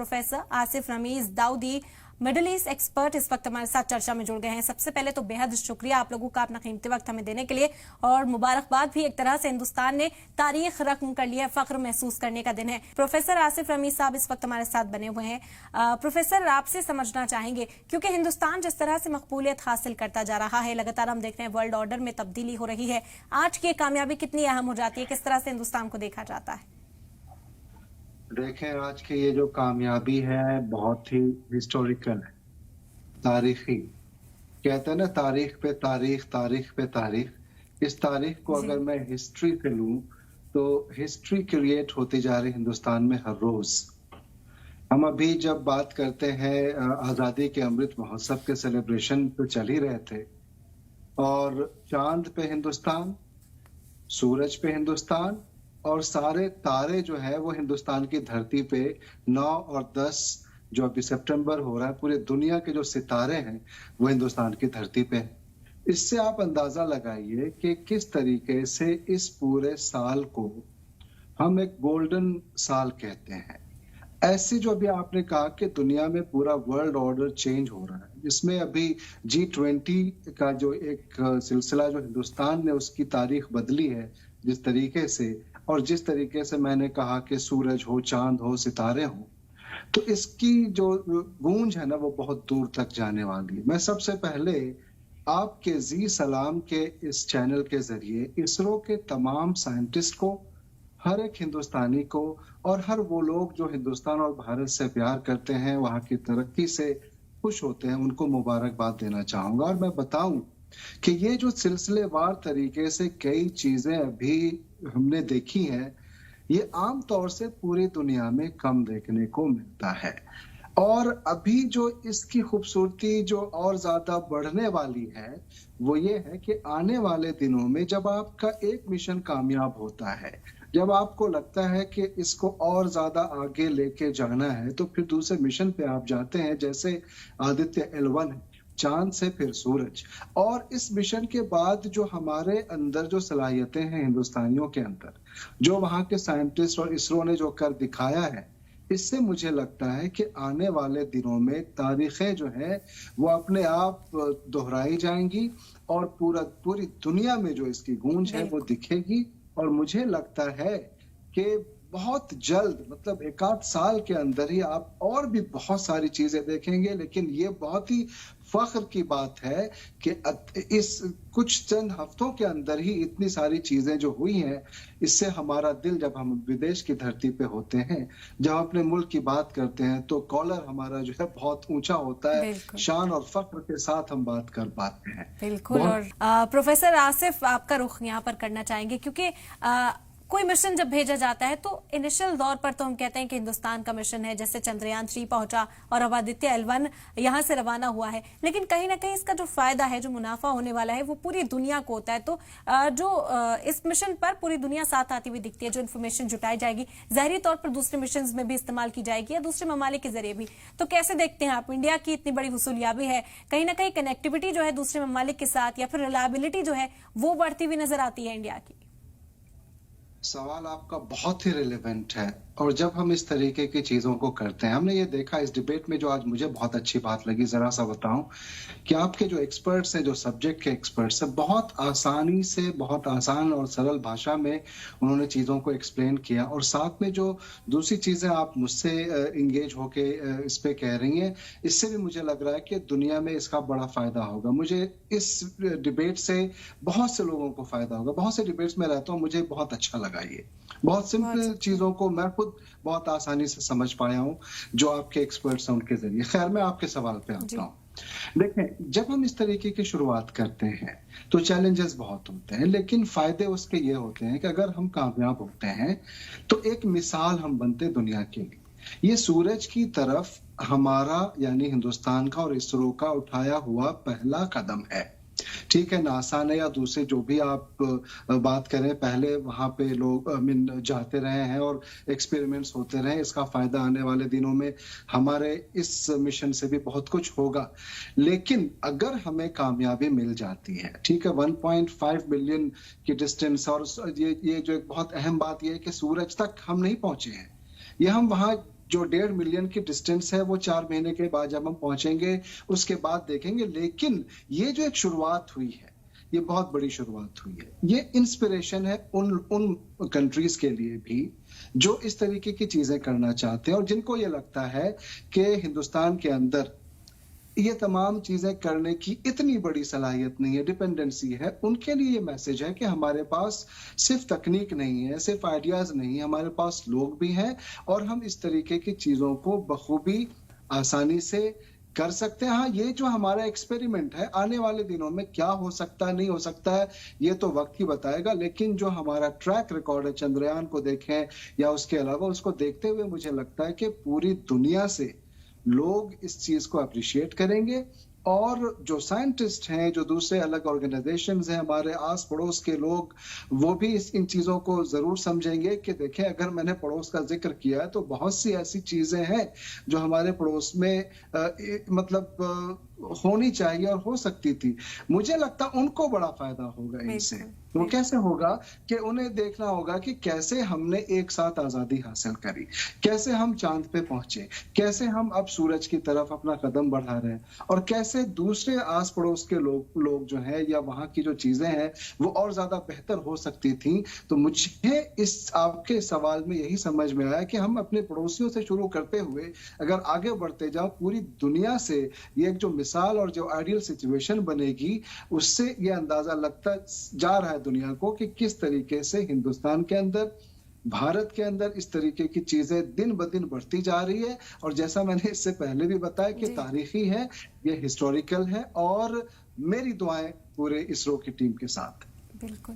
Professor Asif Ramiz Daudi, middle east expert, इस वक्त हमारे साथ चर्चा में जुड़ गए हैं। सबसे पहले तो बेहद शुक्रिया आप लोगों का अपना कीमती वक्त हमें देने के लिए, और मुबारकबाद भी। एक तरह से हिंदुस्तान ने तारीख रकम कर लिया है, फख्र महसूस करने का दिन है। प्रोफेसर आसिफ रमीज साहब इस वक्त हमारे साथ बने हुए हैं। प्रोफेसर, आपसे समझना चाहेंगे, क्योंकि हिंदुस्तान जिस तरह से मकबूलियत हासिल करता जा रहा है, लगातार हम देख रहे हैं वर्ल्ड ऑर्डर में तब्दीली हो रही है, आज की कामयाबी कितनी अहम हो जाती है, किस तरह से हिंदुस्तान को देखा जाता है? देखें, आज की ये जो कामयाबी है बहुत ही हिस्टोरिकल है, तारीखी। कहते हैं ना, तारीख पे तारीख, तारीख पे तारीख। इस तारीख को अगर मैं हिस्ट्री से लूं तो हिस्ट्री क्रिएट होती जा रही हिंदुस्तान में हर रोज। हम अभी जब बात करते हैं आजादी के अमृत महोत्सव के सेलिब्रेशन तो चल ही रहे थे, और चांद पे हिंदुस्तान, सूरज पे हिंदुस्तान, और सारे तारे जो है वो हिंदुस्तान की धरती पे 9 और 10 जो अभी सितंबर हो रहा है, पूरे दुनिया के जो सितारे हैं वो हिंदुस्तान की धरती पे है। इससे आप अंदाजा लगाइए कि किस तरीके से इस पूरे साल को हम एक गोल्डन साल कहते हैं। ऐसे जो अभी आपने कहा कि दुनिया में पूरा वर्ल्ड ऑर्डर चेंज हो रहा है, जिसमें अभी G20 का जो एक सिलसिला जो हिंदुस्तान ने उसकी तारीख बदली है जिस तरीके से, और जिस तरीके से मैंने कहा कि सूरज हो, चांद हो, सितारे हो, तो इसकी जो गूंज है ना वो बहुत दूर तक जाने वाली है। मैं सबसे पहले आपके जी सलाम के इस चैनल के जरिए इसरो के तमाम साइंटिस्ट को, हर एक हिंदुस्तानी को, और हर वो लोग जो हिंदुस्तान और भारत से प्यार करते हैं, वहां की तरक्की से खुश होते हैं, उनको मुबारकबाद देना चाहूंगा। और मैं बताऊं कि ये जो सिलसिलेवार तरीके से कई चीजें अभी हमने देखी हैं, ये आम तौर से पूरी दुनिया में कम देखने को मिलता है। और अभी जो इसकी खूबसूरती जो और ज्यादा बढ़ने वाली है वो ये है कि आने वाले दिनों में जब आपका एक मिशन कामयाब होता है, जब आपको लगता है कि इसको और ज्यादा आगे लेके जाना है, तो फिर दूसरे मिशन पे आप जाते हैं, जैसे आदित्य L1 है, चांद से फिर सूरज। और इस मिशन के बाद जो हमारे अंदर जो सलाहियतें हैं हिंदुस्तानियों के अंदर, जो वहां के साइंटिस्ट और इसरो ने जो कर दिखाया है, इससे मुझे लगता है कि आने वाले दिनों में तारीखें जो है वो अपने आप दोहराई जाएंगी, और पूरी दुनिया में जो इसकी गूंज है वो दिखेगी। और मुझे लगता है कि बहुत जल्द, मतलब 1-8 साल के अंदर ही आप और भी बहुत सारी चीजें देखेंगे। लेकिन ये बहुत ही फख्र की बात है कि इस कुछ चंद हफ्तों के अंदर ही इतनी सारी चीजें जो हुई हैं, इससे हमारा दिल, जब हम विदेश की धरती पे होते हैं, जब अपने मुल्क की बात करते हैं, तो कॉलर हमारा जो है बहुत ऊंचा होता है, शान और फख्र के साथ हम बात कर पाते हैं। बिल्कुल। और प्रोफेसर आसिफ, आपका रुख यहाँ पर करना चाहेंगे, क्योंकि कोई मिशन जब भेजा जाता है तो इनिशियल दौर पर तो हम कहते हैं कि हिंदुस्तान का मिशन है, जैसे चंद्रयान 3 पहुंचा और अब आदित्य L1 यहां से रवाना हुआ है, लेकिन कहीं ना कहीं इसका जो फायदा है, जो मुनाफा होने वाला है, वो पूरी दुनिया को होता है। तो जो इस मिशन पर पूरी दुनिया साथ आती हुई दिखती है, जो इन्फॉर्मेशन जुटाई जाएगी ज़ाहिरी तौर पर दूसरे मिशन में भी इस्तेमाल की जाएगी, या दूसरे ममालिक के जरिए भी। तो कैसे देखते हैं आप, इंडिया की इतनी बड़ी हुसूलियाबी है, कहीं ना कहीं कनेक्टिविटी जो है दूसरे ममालिक के साथ, या फिर रिलायबिलिटी जो है वो बढ़ती हुई नजर आती है इंडिया की? सवाल आपका बहुत ही रिलेवेंट है। और जब हम इस तरीके की चीजों को करते हैं, हमने ये देखा इस डिबेट में, जो आज मुझे बहुत अच्छी बात लगी, जरा सा बताऊं कि आपके जो एक्सपर्ट्स हैं, जो सब्जेक्ट के एक्सपर्ट्स हैं, बहुत आसानी से, बहुत आसान और सरल भाषा में उन्होंने चीजों को एक्सप्लेन किया। और साथ में जो दूसरी चीजें आप मुझसे इंगेज होके इस पे कह रही हैं, इससे भी मुझे लग रहा है कि दुनिया में इसका बड़ा फायदा होगा। मुझे इस डिबेट से बहुत से लोगों को फायदा होगा। बहुत से डिबेट्स में रहता हूँ, मुझे बहुत अच्छा लगा। ये बहुत सिंपल चीजों को मैं खुद बहुत आसानी से समझ पाया हूँ, जो आपके एक्सपर्ट्स हैं उनके जरिए। खैर, मैं आपके सवाल पे आता हूँ। देखें, जब हम इस तरीके की शुरुआत करते हैं तो चैलेंजेस बहुत होते हैं, लेकिन फायदे उसके ये होते हैं कि अगर हम कामयाब होते हैं तो एक मिसाल हम बनते दुनिया के लिए। ये सूरज की तरफ हमारा, यानी हिंदुस्तान का और इसरो का उठाया हुआ पहला कदम है। ठीक है, नासा ने या दूसरे जो भी आप बात करें, पहले वहां पे लोग जाते रहे हैं और एक्सपेरिमेंट्स होते रहे। इसका फायदा आने वाले दिनों में हमारे इस मिशन से भी बहुत कुछ होगा। लेकिन अगर हमें कामयाबी मिल जाती है, ठीक है, 1.5 बिलियन की डिस्टेंस, और ये जो एक बहुत अहम बात ये है कि सूरज तक हम नहीं पहुंचे हैं, ये हम वहां जो 1.5 मिलियन की डिस्टेंस है वो 4 महीने के बाद जब हम पहुंचेंगे उसके बाद देखेंगे। लेकिन ये जो एक शुरुआत हुई है, ये बहुत बड़ी शुरुआत हुई है। ये इंस्पिरेशन है उन कंट्रीज के लिए भी जो इस तरीके की चीजें करना चाहते हैं और जिनको ये लगता है कि हिंदुस्तान के अंदर ये तमाम चीजें करने की इतनी बड़ी सलाहियत नहीं है, डिपेंडेंसी है। उनके लिए ये मैसेज है कि हमारे पास सिर्फ तकनीक नहीं है, सिर्फ आइडियाज नहीं है, हमारे पास लोग भी हैं और हम इस तरीके की चीजों को बखूबी आसानी से कर सकते हैं। हाँ, ये जो हमारा एक्सपेरिमेंट है, आने वाले दिनों में क्या हो सकता है, नहीं हो सकता है, ये तो वक्त ही बताएगा। लेकिन जो हमारा ट्रैक रिकॉर्ड है, चंद्रयान को देखें या उसके अलावा, उसको देखते हुए मुझे लगता है कि पूरी दुनिया से लोग इस चीज को अप्रिशिएट करेंगे और जो साइंटिस्ट हैं, जो दूसरे अलग ऑर्गेनाइजेशंस हैं, हमारे आस पड़ोस के लोग, वो भी इन चीजों को जरूर समझेंगे कि देखें, अगर मैंने पड़ोस का जिक्र किया है तो बहुत सी ऐसी चीजें हैं जो हमारे पड़ोस में होनी चाहिए और हो सकती थी। मुझे लगता उनको बड़ा फायदा होगा इनसे। तो कैसे होगा कि उन्हें देखना होगा कि कैसे हमने एक साथ आजादी हासिल करी, कैसे हम चांद पे पहुंचे, कैसे हम अब सूरज की तरफ अपना कदम बढ़ा रहे हैं और कैसे दूसरे आस पड़ोस के लोग जो हैं या वहां की जो चीजें हैं वो और ज्यादा बेहतर हो सकती थी। तो मुझे इस आपके सवाल में यही समझ में आया कि हम अपने पड़ोसियों से शुरू करते हुए अगर आगे बढ़ते जाओ, पूरी दुनिया से ये एक जो मिसाल और जो आइडियल सिचुएशन बनेगी, उससे ये अंदाजा लगता जा रहा है दुनिया को कि किस तरीके से हिंदुस्तान के अंदर, भारत के अंदर इस तरीके की चीजें दिन ब दिन बढ़ती जा रही है। और जैसा मैंने इससे पहले भी बताया कि तारीखी है, ये हिस्टोरिकल है और मेरी दुआएं पूरे इसरो की टीम के साथ। बिल्कुल।